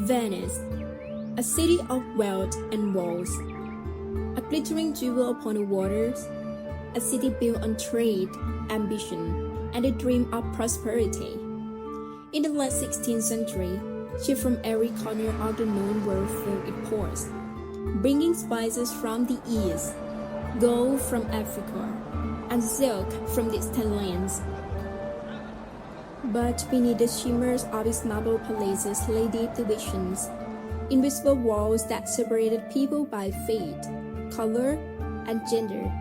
Venice, a city of wealth and walls, a glittering jewel upon the waters, a city built on trade, ambition, and the dream of prosperity. In the late 16th century, ships from every corner of the known world filled its ports, bringing spices from the east, gold from Africa, and silk from distant lands. But beneath the shimmers of its marble palaces lay deep divisions, invisible walls that separated people by faith, color, and gender.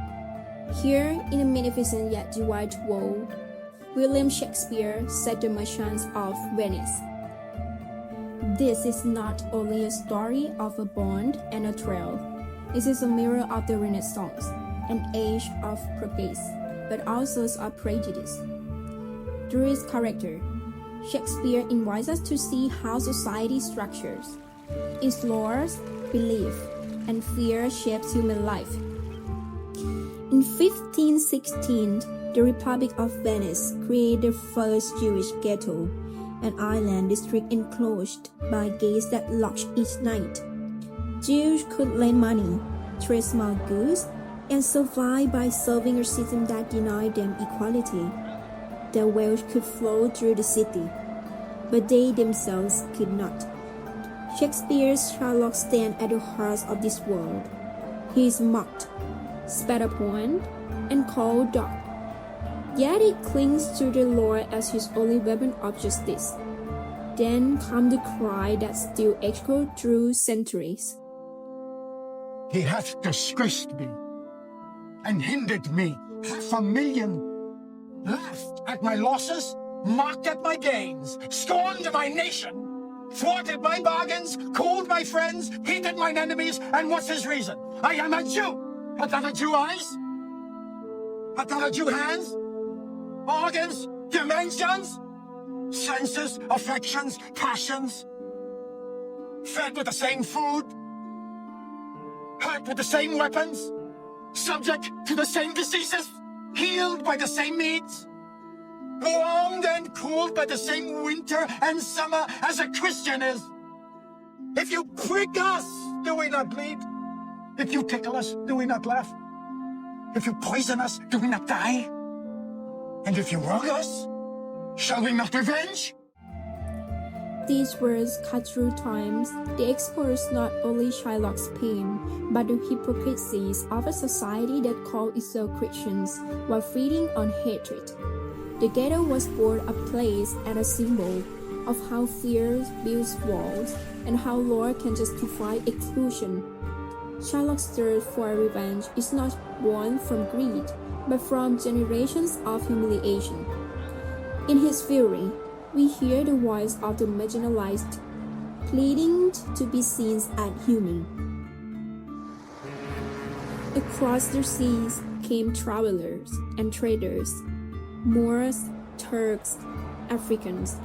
Here, in a magnificent yet divided world, William Shakespeare set the merchants of Venice. This is not only a story of a bond and a trail. It is a mirror of the Renaissance, an age of progress, but also of prejudice. Through his character, Shakespeare invites us to see how society structures, its laws, belief, and fear shapes human life. In 1516, the Republic of Venice created the first Jewish ghetto, an island district enclosed by gates that locked each night. Jews could lend money, trade small goods, and survive by serving a system that denied them equality. Their wealth could flow through the city, but they themselves could not. Shakespeare's Sherlock stands at the heart of this world. He is mocked, spat upon, and called dog. Yet he clings to the law as his only weapon of justice. Then comes the cry that still echoes through centuries. He hath disgraced me, and hindered me 500,000, laughed at my losses, mocked at my gains, scorned my nation, thwarted my bargains, cooled my friends, hated mine enemies, and what's his reason? I am a Jew! Hath not a Jew eyes? Hath not a Jew hands? Organs, dimensions, senses, affections, passions, fed with the same food, hurt with the same weapons, subject to the same diseases, healed by the same means, warmed and cooled by the same winter and summer as a Christian is. If you prick us, do we not bleed? If you tickle us, do we not laugh? If you poison us, do we not die? And if you wrong us, shall we not revenge? These words cut through times. They expose not only Shylock's pain, but the hypocrisies of a society that called itself Christians while feeding on hatred. The ghetto was both a place and a symbol of how fear builds walls and how law can justify exclusion. Shylock's thirst for revenge is not born from greed, but from generations of humiliation. In his fury, we hear the voice of the marginalized, pleading to be seen as human. Across the seas came travelers and traders, Moors, Turks, Africans,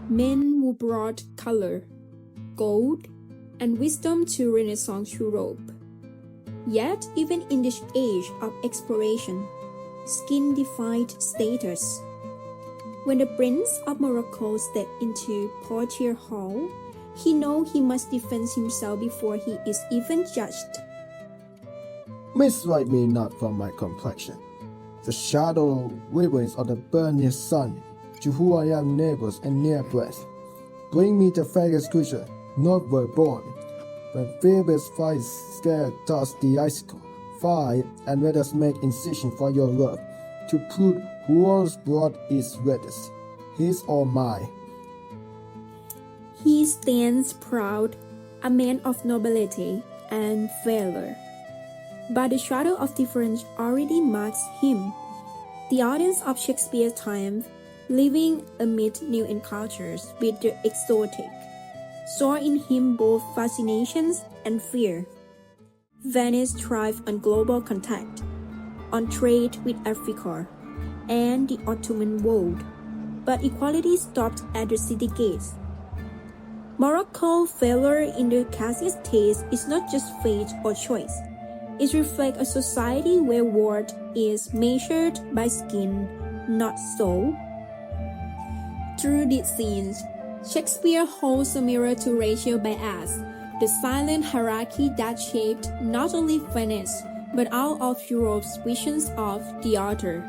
men who brought color, gold, and wisdom to Renaissance Europe. Yet, even in this age of exploration, skin defined status. When the Prince of Morocco stepped into Portier Hall, he knew he must defend himself before he is even judged. Miswrite me not from my complexion, the shadow waves of the burning sun, to who I am neighbors and near breath. Bring me the fairest creature, not were born. When Phoebus fights scared toss the icicle, fight, and let us make incision for your love, to prove whose blood is reddest, his or mine. He stands proud, a man of nobility and valor. But the shadow of difference already marks him. The audience of Shakespeare's time, living amid new encounters with the exotic, saw in him both fascinations and fear. Venice thrived on global contact, on trade with Africa and the Ottoman world, but equality stopped at the city gates. Morocco's failure in the Cassius taste is not just fate or choice. It reflects a society where worth is measured by skin, not soul. Through these scenes, Shakespeare holds a mirror to racial bias, the silent hierarchy that shaped not only Venice, but all of Europe's visions of the author.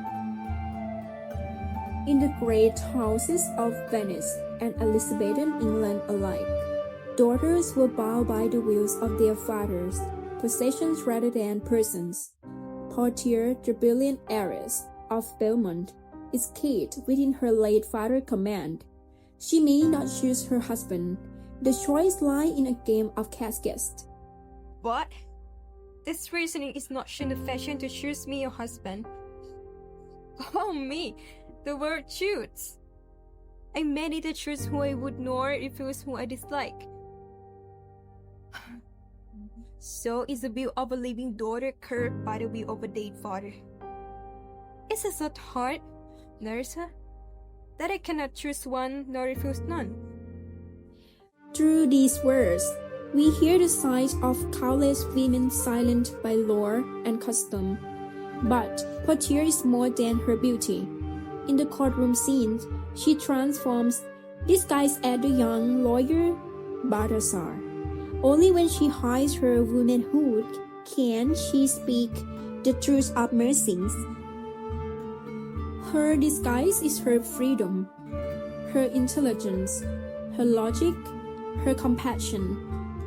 In the great houses of Venice and Elizabethan England alike, daughters were bound by the wills of their fathers, possessions rather than persons. Portia, the brilliant heiress of Belmont, is caged within her late father's command. She may not choose her husband. The choice lies in a game of caskets. What? This reasoning is not shown the fashion to choose me your husband. Oh me, the word choose. I may neither choose who I would nor refuse who I dislike. So is the will of a living daughter curbed by the will of a dead father. Is it so hard, Nerissa, that I cannot choose one nor refuse none? Through these words, we hear the sighs of countless women silent by law and custom. But Portia is more than her beauty. In the courtroom scenes, she transforms, disguised as the young lawyer Balthazar. Only when she hides her womanhood can she speak the truth of mercies. Her disguise is her freedom, her intelligence, her logic, her compassion.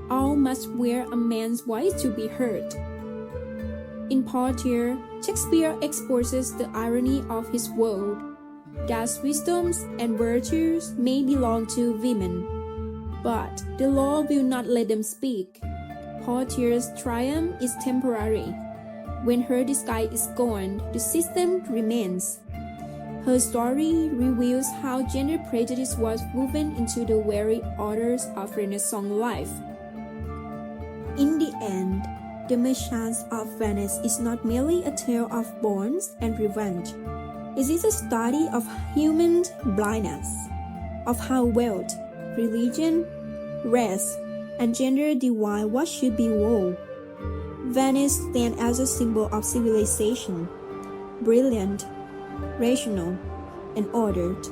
All must wear a man's voice to be heard. In Portia, Shakespeare exposes the irony of his world, that wisdoms and virtues may belong to women, but the law will not let them speak. Portia's triumph is temporary. When her disguise is gone, the system remains. Her story reveals how gender prejudice was woven into the very orders of Renaissance life. In the end, The Merchants of Venice is not merely a tale of bonds and revenge. It is a study of human blindness, of how wealth, religion, race, and gender divide what should be woe. Venice stands as a symbol of civilization, brilliant, rational, and ordered.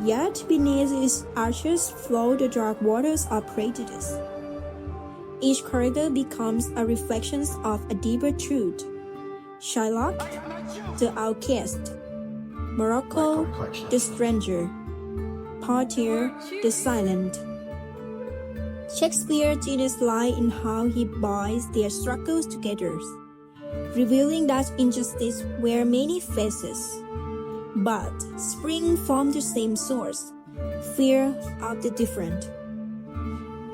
Yet beneath its arches flow the dark waters of prejudice. Each character becomes a reflection of a deeper truth. Shylock, the outcast; Morocco, the stranger; Portia, the silent. Shakespeare's genius lies in how he binds their struggles together, revealing that injustice wears many faces, but spring from the same source, fear of the different.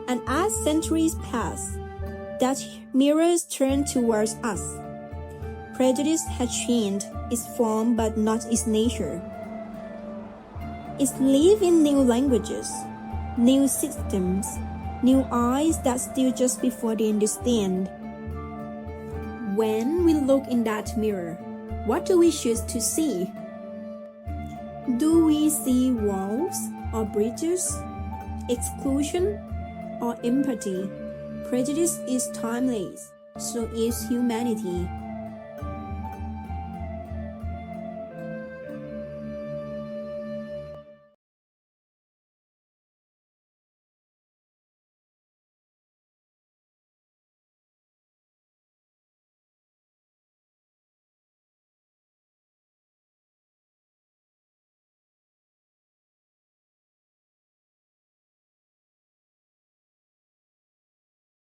And as centuries pass, that mirrors turn towards us. Prejudice has changed its form but not its nature. It lives in new languages, new systems, new eyes that still just before they understand. When we look in that mirror, what do we choose to see? Do we see walls or bridges, exclusion or empathy? Prejudice is timeless, so is humanity.